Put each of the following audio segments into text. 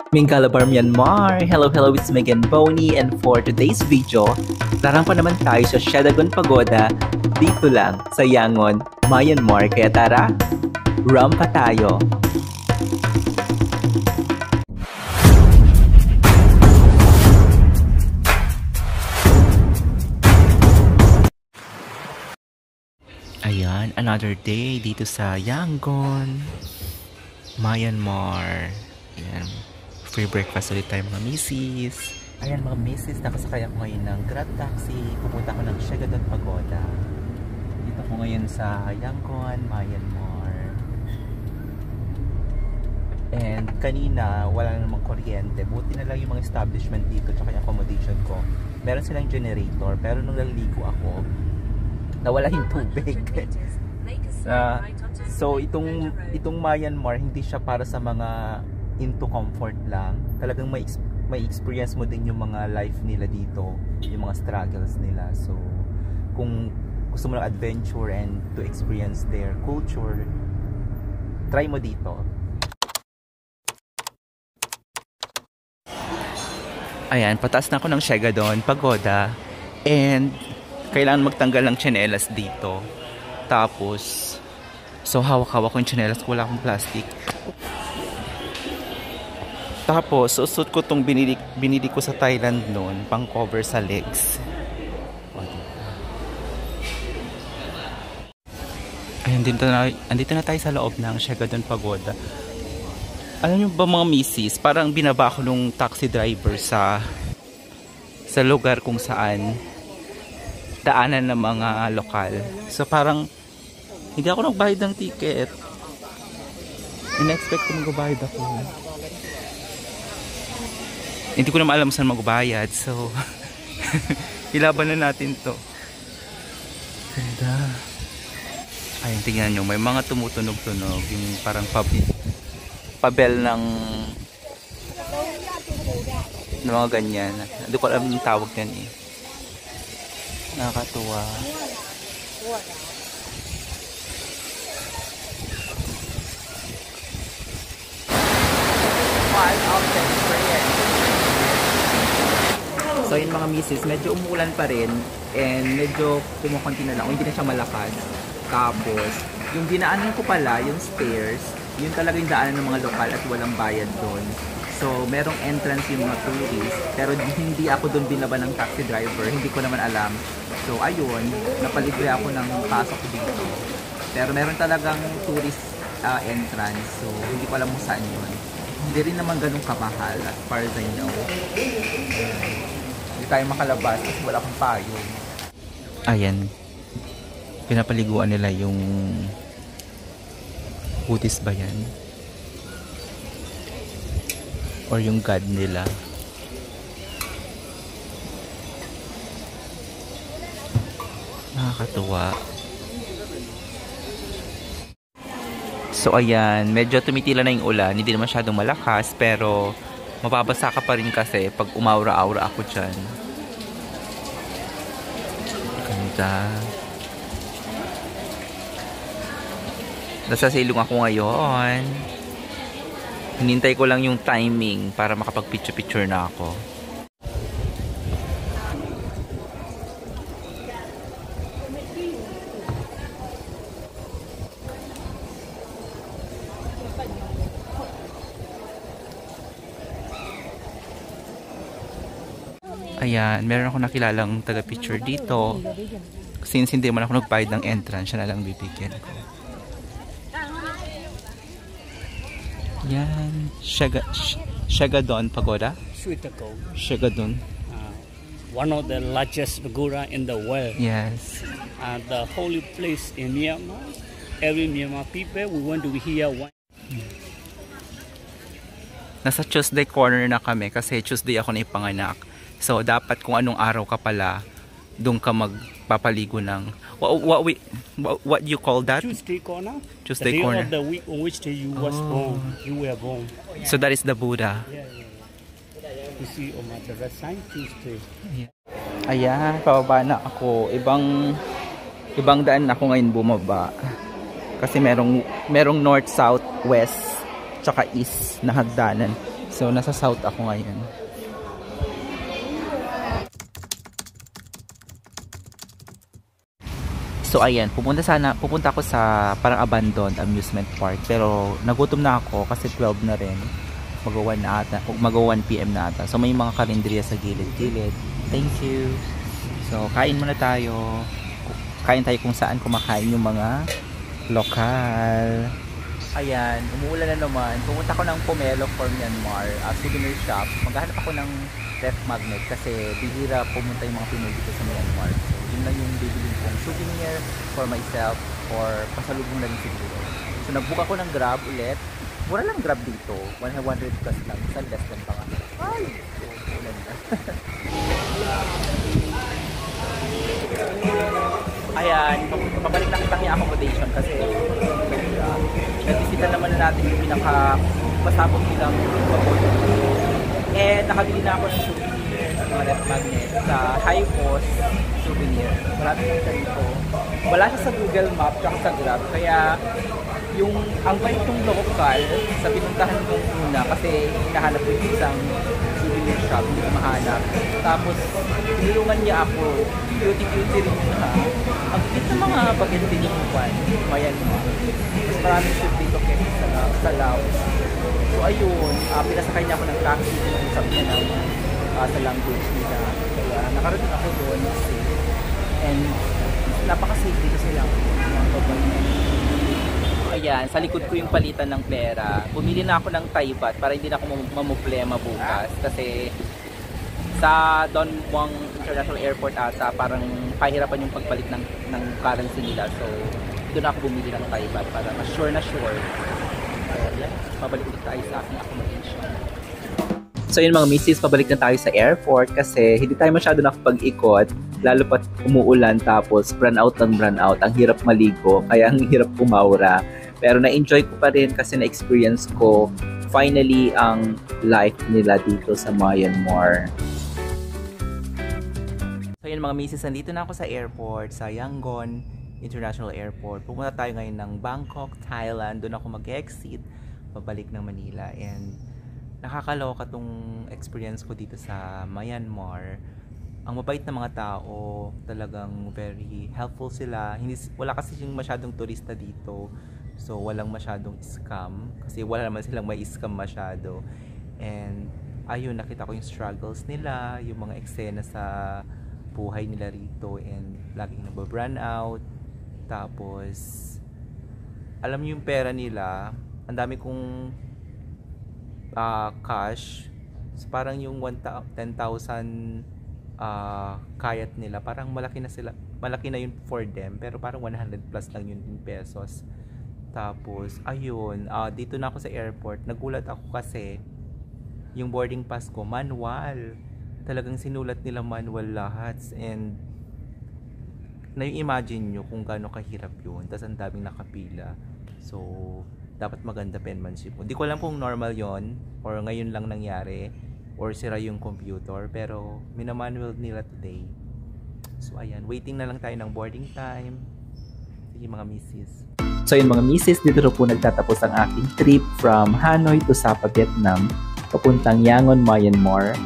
Mingalabar Myanmar! Hello, hello, it's Megan Boney, and for today's video, larang pa naman tayo sa Shadagon Pagoda dito lang sa Yangon, Myanmar. Kaya tara, rum pa tayo! Ayan, another day dito sa Yangon, Myanmar. Ayan. Free breakfast ulit tayo mga misis. Ayan mga misis, nakasakay ako ngayon ng Grab taxi. Pupunta ako ng Shadagon Pagoda. Dito ako ngayon sa Yangon, Myanmar. And kanina, wala na namang kuryente. Buti na lang yung mga establishment dito tsaka yung accommodation ko. Meron silang generator, pero nung naliligo ako, nawala yung tubig. So itong Myanmar, hindi siya para sa mga into comfort lang. Talagang may experience mo din yung mga life nila dito, yung mga struggles nila. So kung gusto mo ng adventure and to experience their culture, try mo dito. Ayan, pataas na ako ng Shadagon Pagoda and kailangan magtanggal ng tsinelas dito. Tapos so hawak-hawak ko yung tsinelas, wala akong plastic. Tapos, susut ko itong binili ko sa Thailand noon, pang cover sa legs. Ayun, andito na tayo sa loob ng Shadagon Pagoda. Alam niyo ba mga misis, parang binaba ko nung taxi driver sa lugar kung saan daanan ng mga lokal. So parang, hindi ako nagbayad ng ticket. In-expect ko magbayad ako. Hindi ko naman alam saan magbayad. So, ilaban na natin to. Ganda. Ayun, tingnan nyo. May mga tumutunog-tunog. Yung parang pabel ng mga ganyan. Hindi ko alam yung tawag yan eh. Nakakatuwa. So yun mga misis, medyo umuulan pa rin and medyo kumukunti na lang, o hindi na siya malakas. Tapos, yung dinaanan ko pala, yung stairs, yun talaga yung daanan ng mga lokal at walang bayad doon. So merong entrance yung mga tourists, pero hindi ako doon binaba ng taxi driver, hindi ko naman alam. So ayun, napalibre ako ng pasok dito. Pero meron talagang tourist entrance, so hindi ko alam kung saan yun. Hindi rin naman ganun kamahal as far as I know. Hindi tayo makalabas kasi wala akong payong. Ayan, pinapaliguan nila yung Buddhist ba yan? Or yung God nila. Nakakatuwa. So ayan, medyo tumitila na yung ulan. Hindi na masyadong malakas, pero mababasa ka pa rin kasi pag umaura-aura ako dyan. Ganda. Nasa silong ako ngayon. Hinintay ko lang yung timing para makapag-picture-picture na ako. Ayan, meron ako nakilalang taga-picture dito. Since hindi man ako nagbayad ng entrance, siya na lang bibigyan ko. Yan, Shadagon Pagoda. Shadagon. One of the largest pagoda in the world. Yes. The holy place in Myanmar. Every Myanmar people, we want to be here. Nasa Tuesday corner na kami kasi Tuesday ako na ipanganak. So dapat kung anong araw ka pala, doon ka magpapaligo ng what you call that? Tuesday corner. Tuesday the day corner. of the week on which day you was born. You were born. So that is the Buddha. Yeah. You see on my right side Tuesday. Yeah. Ayan, pababa na ako. Ibang daan ako ngayon bumaba. Kasi merong north, south, west, tsaka east na hagdanan. So, nasa south ako ngayon. So, ayan, pupunta ako sa parang abandoned amusement park. Pero, nagutom na ako kasi 12 na rin. Mag-1 PM na ata. So, may mga karinderya sa gilid-gilid. Thank you. So, kain muna tayo. Kain tayo kung saan kumakain yung mga lokal. Ayan, umuulan na naman. Pumunta ko ng Pomelo for Myanmar, souvenir shop. Maghahanap ako ng ref magnet kasi bihira pumunta yung mga Pinoy dito sa Myanmar. So, yun lang yung bibili kong souvenir for myself or pasalubong na rin siguro. So, nag-book ako ng Grab ulit. Mura lang Grab dito. 100 plus lang. Isa less than pa nga. Ay! So, ulan na. Ayan, pabalik na kita yung accommodation kasi nagbisita naman na natin yung pinaka-pasabog nilang babon. And nakabili na ako ng souvenir at mga ref magnet sa High Post souvenir. Marami na siya dito. Wala siya sa Google Map at sa Grab. Kaya ang bait yung local sa pinuntahan kong una kasi hinahanap ko yung isang souvenir shop, hindi ko mahanap. Tapos, tinulungan niya ako. Beauty rin siya. Ang cute na mga bagay din yung pan. Mayan mo. Mas maraming shoot dito kasi sa Laos. So, ayun. Pinasakay niya ako ng taxi. Pinag-usap niya ng sa language nila. Kaya, nakarating ako doon. And, napaka-safe dito sila. Ayan, sa likod ko yung palitan ng pera. Bumili na ako ng Thai baht para hindi na ako mamuplema bukas. Kasi sa Don Muang International Airport ata, parang pahirapan yung pagpalit ng currency nila. So, doon ako bumili ng Thai baht para mas sure na sure. Ayan, pabalik ulit tayo sa aking accommodation. So yun mga misis, pabalik na tayo sa airport kasi hindi tayo masyado nakapag-ikot. Lalo pat umuulan tapos brownout. Ang hirap maligo, kaya ang hirap kumaura. Pero na-enjoy ko pa rin kasi na-experience ko finally ang life nila dito sa Myanmar. So yun mga misis, nandito na ako sa airport, sa Yangon International Airport. Pumunta tayo ngayon ng Bangkok, Thailand. Doon ako mag-exit, pabalik ng Manila. And nakakaloka tong experience ko dito sa Myanmar. Ang mabait na mga tao, talagang very helpful sila. Wala kasi yung masyadong turista dito. So walang masyadong scam kasi wala naman silang may scam masyado. And ayun, nakita ko yung struggles nila, yung mga eksena sa buhay nila rito and laging nagba-brand out. Tapos alam niyo yung pera nila, ang dami kong cash. So, parang yung 10,000 kayat nila, parang malaki na yun for them, pero parang 100 plus lang yun in pesos. Tapos ayun, dito na ako sa airport. Nagulat ako kasi yung boarding pass ko manual, talagang sinulat nila manual lahat. And na-imagine nyo kung gaano kahirap yun, tapos ang daming nakapila. So dapat maganda penmanship mo. Hindi ko alam kung normal yon or ngayon lang nangyari or sira yung computer, pero minamanual nila today. So ayan, waiting na lang tayo ng boarding time. Sige mga misis. So yun mga misis, dito na po nagtatapos ang aking trip from Hanoi to Sapa, Vietnam, papuntang Yangon, Myanmar.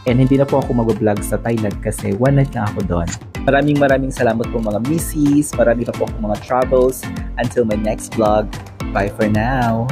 And hindi na po ako mag-vlog sa Thailand kasi one night na ako doon. Maraming salamat po mga misis. Marami pa po akong mga travels. Until my next vlog. Bye for now.